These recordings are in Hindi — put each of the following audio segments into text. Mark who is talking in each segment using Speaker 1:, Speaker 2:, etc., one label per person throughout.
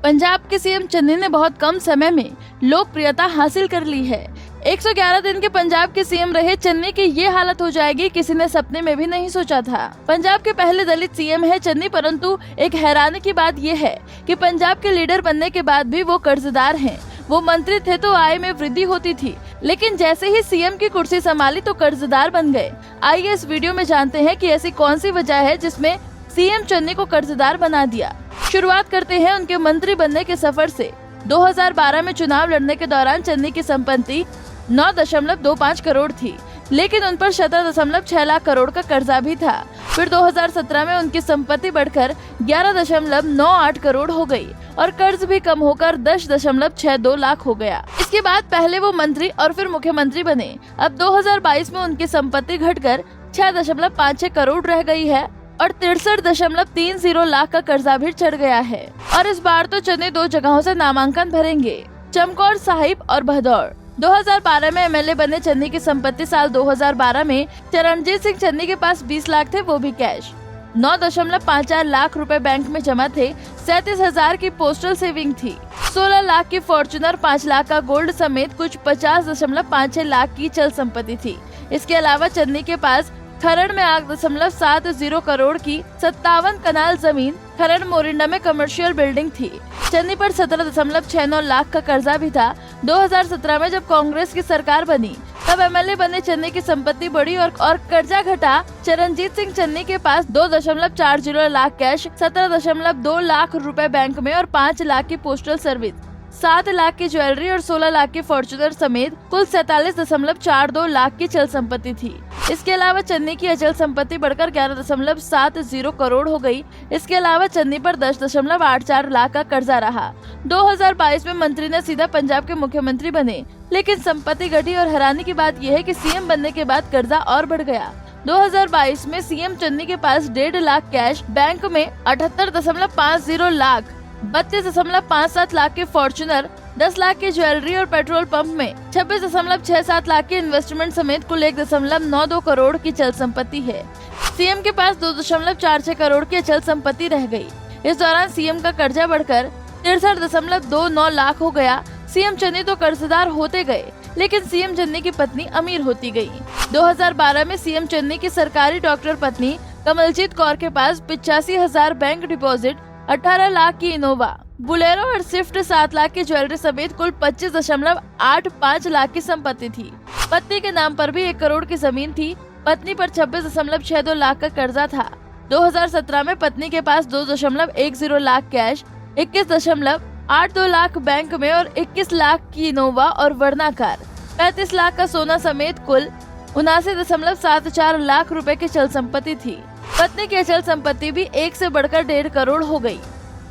Speaker 1: पंजाब के सीएम चन्नी ने बहुत कम समय में लोकप्रियता हासिल कर ली है। 111 दिन के पंजाब के सीएम रहे चन्नी की ये हालत हो जाएगी, किसी ने सपने में भी नहीं सोचा था। पंजाब के पहले दलित सीएम है चन्नी, परंतु एक हैरानी की बात ये है कि पंजाब के लीडर बनने के बाद भी वो कर्जदार हैं। वो मंत्री थे तो आय में वृद्धि होती थी, लेकिन जैसे ही सीएम की कुर्सी संभाली तो कर्जदार बन गए। आइए इस वीडियो में जानते हैं कि ऐसी कौन सी वजह है जिसमें सीएम चन्नी को कर्जदार बना दिया। शुरुआत करते हैं उनके मंत्री बनने के सफर से। 2012 में चुनाव लड़ने के दौरान चन्नी की संपत्ति 9.25 करोड़ थी, लेकिन उन पर 17.6 लाख करोड़ का कर्जा भी था। फिर 2017 में उनकी संपत्ति बढ़कर 11.98 करोड़ हो गई और कर्ज भी कम होकर 10.62 लाख हो गया। इसके बाद पहले वो मंत्री और फिर मुख्यमंत्री बने। अब 2022 में उनकी संपत्ति घटकर 6.56 करोड़ रह गई है और 63.30 लाख का कर्जा भी चढ़ गया है। और इस बार तो चन्नी 2 जगहों से नामांकन भरेंगे, चमकौर साहिब और भदौर। 2012 में एमएलए बने चन्नी की संपत्ति साल 2012 में चरणजीत सिंह चन्नी के पास 20 लाख थे, वो भी कैश। 9.54 लाख रुपए बैंक में जमा थे, 37,000 की पोस्टल सेविंग थी, 16 लाख की फॉर्च्यूनर, 5 लाख का गोल्ड समेत कुछ 50.56 लाख की चल संपत्ति थी। इसके अलावा चन्नी के पास खरड़ में 8.70 करोड़ की 57 कनाल जमीन, खरड़ मोरिंडा में कमर्शियल बिल्डिंग थी। चन्नी पर 17.69 लाख का कर्जा भी था। 2017 में जब कांग्रेस की सरकार बनी तब एमएलए बने चन्नी की संपत्ति बढ़ी और कर्जा घटा। चरणजीत सिंह चन्नी के पास 2.40 लाख कैश, 17.2 लाख रुपए बैंक में और 5 लाख की पोस्टल सर्विस, 7 लाख की ज्वेलरी और 16 लाख की फॉर्च्यूनर समेत कुल 47.42 लाख की चल संपत्ति थी। इसके अलावा चन्नी की अचल संपत्ति बढ़कर 11.70 करोड़ हो गई। इसके अलावा चन्नी पर 10.84 लाख का कर्जा रहा। 2022 में मंत्री ने सीधा पंजाब के मुख्यमंत्री बने, लेकिन संपत्ति घटी और हैरानी की बात यह है कि सीएम बनने के बाद कर्जा और बढ़ गया। 2022 में सीएम चन्नी के पास 1.5 लाख कैश, बैंक में 78.50 लाख, 32.57 लाख के फॉर्च्यूनर, 10 लाख की ज्वेलरी और पेट्रोल पंप में 26.67 लाख के इन्वेस्टमेंट समेत कुल 1.92 करोड़ की चल संपत्ति है। सीएम के पास 2.46 करोड़ की अचल संपत्ति रह गई। इस दौरान सीएम का कर्जा बढ़कर 63.29 लाख हो गया। सीएम चन्नी तो कर्जदार होते गए, लेकिन सीएम चन्नी की पत्नी अमीर होती गई। 2012 में सीएम चन्नी की सरकारी डॉक्टर पत्नी कमलजीत कौर के पास 85,000 बैंक डिपॉजिट, 18 लाख की इनोवा, बुलेरो और स्विफ्ट, 7 लाख की ज्वेलरी समेत कुल 25.85 लाख की संपत्ति थी। पत्नी के नाम पर भी 1 करोड़ की जमीन थी। पत्नी पर 26.62 लाख का कर्जा था। 2017 में पत्नी के पास 2.10 लाख कैश, 21.82 लाख बैंक में और 21 लाख की इनोवा और वर्ना कार, 35 लाख का सोना समेत कुल 79.74 लाख रुपए की चल संपत्ति थी। पत्नी की अचल संपत्ति भी 1 से बढ़कर 1.5 करोड़ हो गई।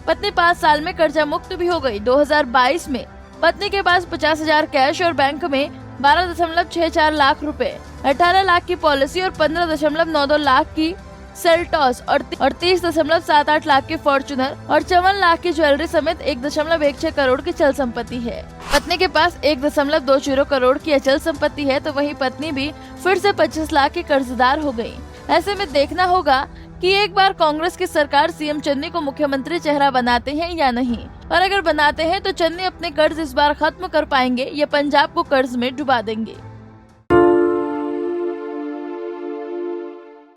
Speaker 1: पत्नी 5 साल में कर्जा मुक्त भी हो गई। 2022 में पत्नी के पास 50,000 कैश और बैंक में 12.64 लाख रुपए, 18 लाख की पॉलिसी और 15.92 लाख की सेल्टॉस और 30.78 लाख की फॉर्च्यूनर और 54 लाख की ज्वेलरी समेत 1.16 करोड़ की चल संपत्ति है। पत्नी के पास 1.20 करोड़ की अचल संपत्ति है, तो वहीं पत्नी भी फिर से 25 लाख की कर्जदार हो गई। ऐसे में देखना होगा कि एक बार कांग्रेस की सरकार सीएम चन्नी को मुख्यमंत्री चेहरा बनाते हैं या नहीं, और अगर बनाते हैं तो चन्नी अपने कर्ज इस बार खत्म कर पाएंगे या पंजाब को कर्ज में डुबा देंगे।